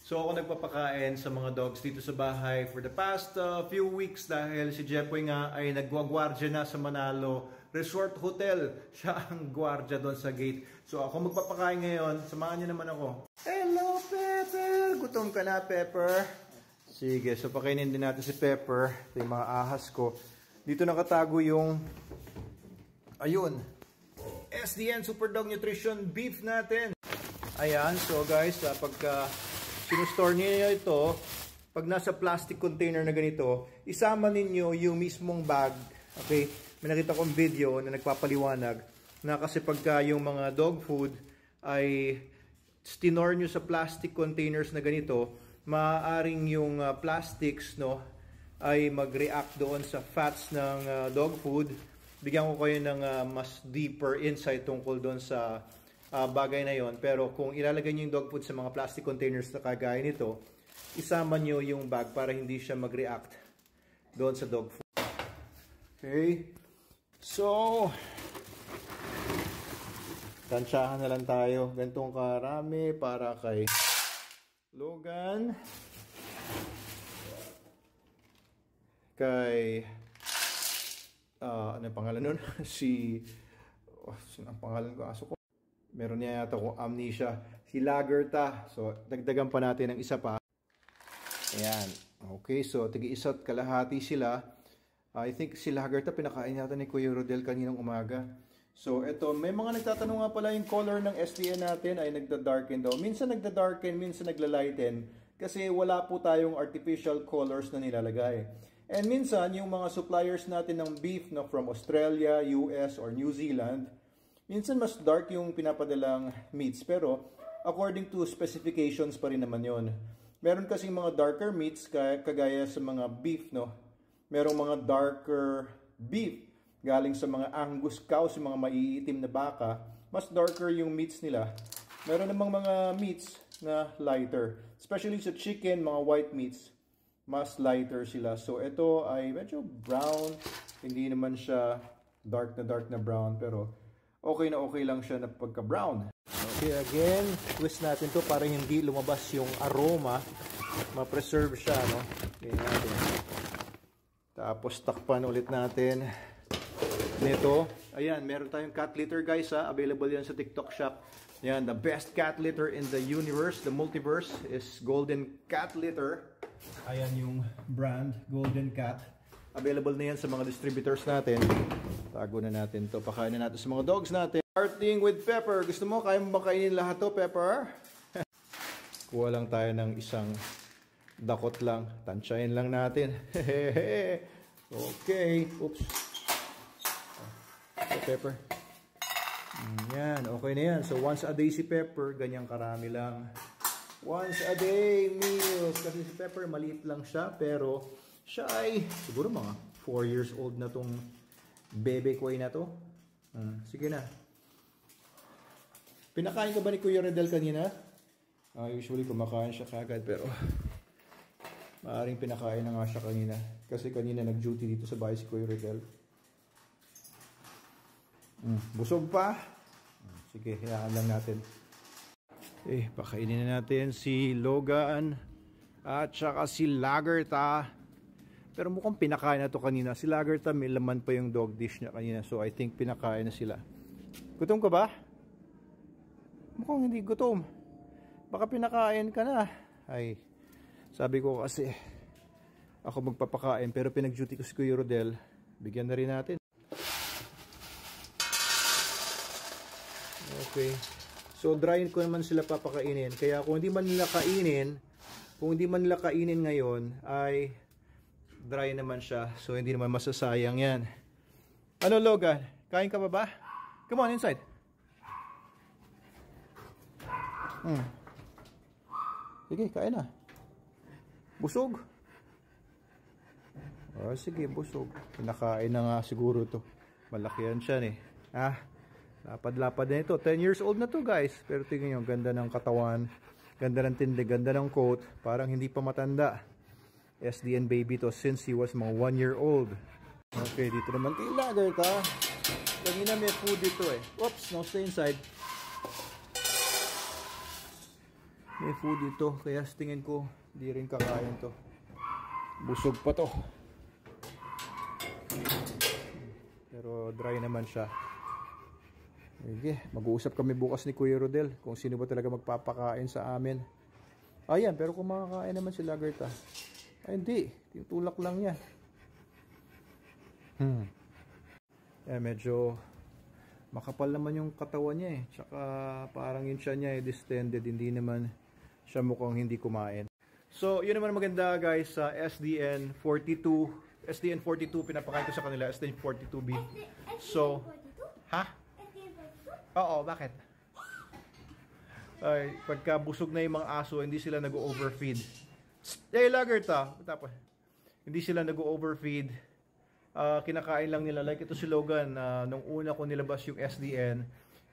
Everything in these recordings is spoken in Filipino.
So ako nagpapakain sa mga dogs dito sa bahay for the past few weeks dahil si Jepoy nga ay nagwagwardya na sa Manalo Resort Hotel. Siya ang gwardya doon sa gate. So ako magpapakain ngayon. Samahan niyo naman ako. Hello, Pepper! Gutom ka na, Pepper? Sige, so pakainin din natin si Pepper. Ito yung mga ahas ko. Dito nakatago yung ayun, SDN Super Dog Nutrition Beef natin. Ayan, so guys, pagka sinustore niyo ito, pag nasa plastic container na ganito, isama ninyo yung mismong bag. Okay? May nakita kong video na nagpapaliwanag na kasi pagka yung mga dog food ay stinore nyo sa plastic containers na ganito, maaaring yung plastics ay mag-react doon sa fats ng dog food. Bigyan ko kayo ng mas deeper insight tungkol doon sa bagay na yon. Pero kung ilalagay nyo yung dog food sa mga plastic containers na kagaya nito, isama nyo yung bag para hindi siya mag-react doon sa dog food. Okay. So, tansyahan na lang tayo. Gantong karami para kay Logan. Kay ano yung pangalan nun? Sino ang pangalan ko? Aso ko. Meron niya yata akong amnesia. Si Lagerta. So, dagdagan pa natin ng isa pa. Ayan. Okay, so tig-isa't kalahati sila. I think si Lagerta pinakain yata ni Kuya Rodel kaninang umaga. So, eto, may mga nagtatanong nga pala yung color ng SDN natin ay nagda-darken daw. Minsan nagda-darken, minsan nagla-lighten. Kasi wala po tayong artificial colors na nilalagay. And minsan, yung mga suppliers natin ng beef from Australia, US, or New Zealand, minsan mas dark yung pinapadalang meats, pero according to specifications pa rin naman yon. Meron kasing mga darker meats kagaya sa mga beef, merong mga darker beef galing sa mga Angus cows, yung mga maiitim na baka, mas darker yung meats nila. Meron namang mga meats na lighter, especially sa chicken, mga white meats, mas lighter sila. So ito ay medyo brown, hindi naman siya dark na brown, pero okay na okay lang siya na pagka-brown. Okay, again, twist natin to para hindi lumabas yung aroma. Ma-preserve siya, Okay, natin. Tapos takpan ulit natin nito. Ayan, meron tayong cat litter, guys, available yan sa TikTok shop. Ayan, the best cat litter in the universe, the multiverse, is Golden Cat Litter. Ayan yung brand, Golden Cat. Available na yan sa mga distributors natin. Tago na natin to. Pakain na natin sa mga dogs natin. Starting with Pepper. Gusto mo, kaya mo ba kainin lahat to, Pepper? Kuha lang tayo ng isang dakot lang. Tansyahin lang natin. Okay. Oops. Okay, Pepper. Yan. Okay na yan. So, once a day si Pepper. Ganyang karami lang. Once a day meals. Kasi si Pepper, maliit lang siya. Pero, siya ay siguro mga 4 years old na tong bebe koy na to. Sige na. Pinakain ka ba ni Kuya Redel kanina? Usually kumakain siya kagad, pero maaaring pinakain na nga siya kanina. Kasi kanina nag-duty dito sa bahay si Kuya Redel. Busog pa? Sige, hayaan lang natin. Pakainin na natin si Logan at saka si Lagerta. Pero mukhang pinakain na to kanina. Si Lagerta, may laman pa yung dog dish niya kanina. So, I think pinakain na sila. Gutom ka ba? Mukhang hindi gutom. Baka pinakain ka na. Ay, sabi ko kasi, ako magpapakain. Pero pinag-duty ko si Kuya Rodel. Bigyan na rin natin. Okay. So, dry ko naman sila papakainin. Kaya kung hindi man nila kainin ngayon, ay dry naman siya. So, hindi naman masasayang yan. Ano, Logan? Kain ka ba? Come on, inside. Sige, kain na. Busog? Sige, busog. Pinakain na nga siguro to. Malaki yan siya Lapad-lapad na ito. 10 years old na to, guys. Pero tingnan nyo, ganda ng katawan. Ganda ng tindig, ganda ng coat. Parang hindi pa matanda. SDN baby to since he was mga 1 year old. Okay, dito naman kay Lagerta. Kanina may food dito Oops, no, stay inside. may food dito. Kaya tingin ko, di rin kakain to. Busog pa to. Pero dry naman siya. Sige, mag-uusap kami bukas ni Kuya Rodel kung sino ba talaga magpapakain sa amin. Ayan, pero kung makakain naman si Lagerta. Ay, hindi. Tinutulak lang yan. Medyo makapal naman yung katawan niya eh. Tsaka parang yung siya niya distended. Hindi naman siya mukhang hindi kumain. So, yun naman maganda guys sa SDN 42. SDN 42 pinapakain ko sa kanila. SDN 42B. So, ha? Oo, bakit? Ay, pagka busog na yung mga aso, hindi sila nag-overfeed. Lagerta. Tapos, hindi sila nag-overfeed. Kinakain lang nila. Like ito si Logan, nung una ko nilabas yung SDN,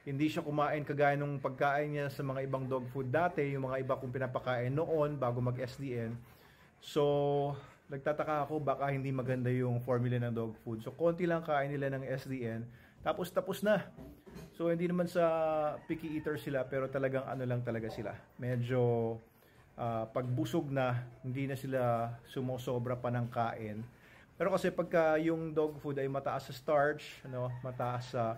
hindi siya kumain kagaya nung pagkain niya sa mga ibang dog food dati, yung mga iba kong pinapakain noon bago mag-SDN. So, nagtataka ako baka hindi maganda yung formula ng dog food. So, konti lang kain nila ng SDN. Tapos na. So, hindi naman sa picky eater sila, pero talagang ano lang talaga sila. Medyo pagbusog na, hindi na sila sumusobra pa ng kain. Pero kasi pagka yung dog food ay mataas sa starch, mataas sa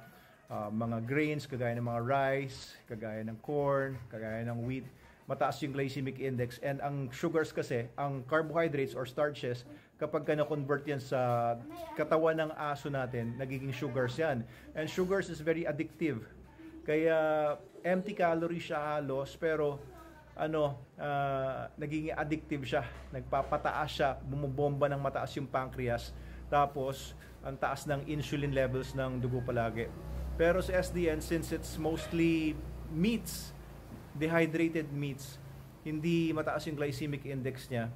mga grains, kagaya ng mga rice, kagaya ng corn, kagaya ng wheat, mataas yung glycemic index. And ang sugars kasi, ang carbohydrates or starches, kapag na-convert yan sa katawan ng aso natin, nagiging sugars yan. And sugars is very addictive. Kaya empty calorie siya halos, pero nagiging addictive siya. Nagpapataas siya, bumubomba ng mataas yung pancreas. Tapos, ang taas ng insulin levels ng dugo palagi. Pero sa SDN, since it's mostly meats, dehydrated meats, hindi mataas yung glycemic index niya.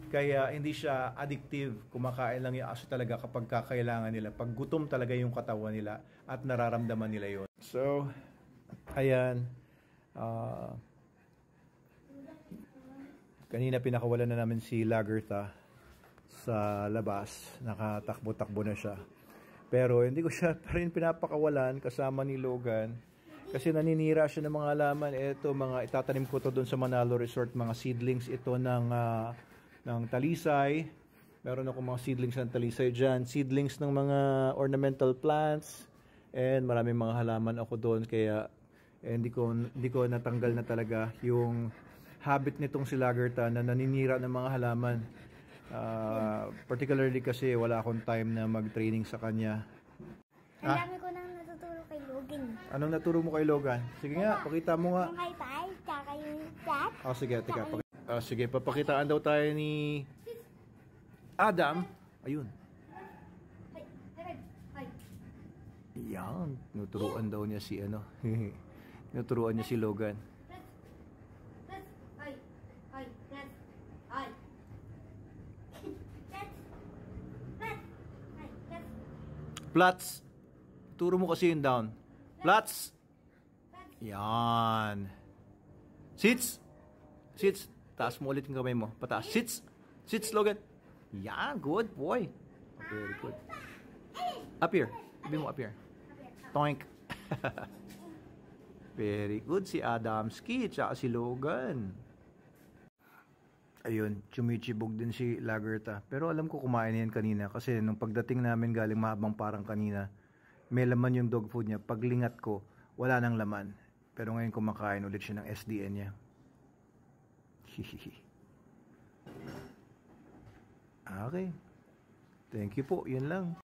Kaya hindi siya addictive. Kumakain lang yung aso talaga kapag kakailangan nila. Pag gutom talaga yung katawan nila at nararamdaman nila yon. So, ayan. Kanina pinakawalan na namin si Lagerta sa labas. Nakatakbo-takbo na siya. Pero hindi ko siya pa rin pinapakawalan kasama ni Logan. Kasi naninira siya ng mga halaman. Ito, mga itatanim ko to doon sa Manalo Resort. Mga seedlings ito ng talisay. Meron ako mga seedlings ng talisay dyan. Seedlings ng mga ornamental plants. And maraming mga halaman ako doon. Kaya hindi ko natanggal na talaga yung habit nitong si Lagerta na naninira ng mga halaman. Particularly kasi wala akong time na mag-training sa kanya. Ang dami ko nang natuturo kay Logan. Anong naturo mo kay Logan? Sige nga, pakita mo nga. Yung high five, tsaka yung chat. Sige, teka. Sige, papakitaan daw tayo ni Adam. Ayun. Yan. Nuturuan daw niya si Nuturuan niya si Logan. Plats. Turo mo kasi yung down. Plats. Yan. Sits. Sits. Taas mo ulit yung kamay mo. Pataas. Sits. Sits, Logan. Yan. Good boy. Very good. Up here. Sabi mo up here. Toink. Very good si Adamski. Tsaka si Logan. Ayun, chumichibog din si Lagerta. Pero alam ko kumain yan kanina kasi nung pagdating namin galing mahabang parang kanina, may laman yung dog food niya. Paglingat ko, wala nang laman. Pero ngayon kumakain ulit siya ng SDN niya. Okay. Thank you po. Yun lang.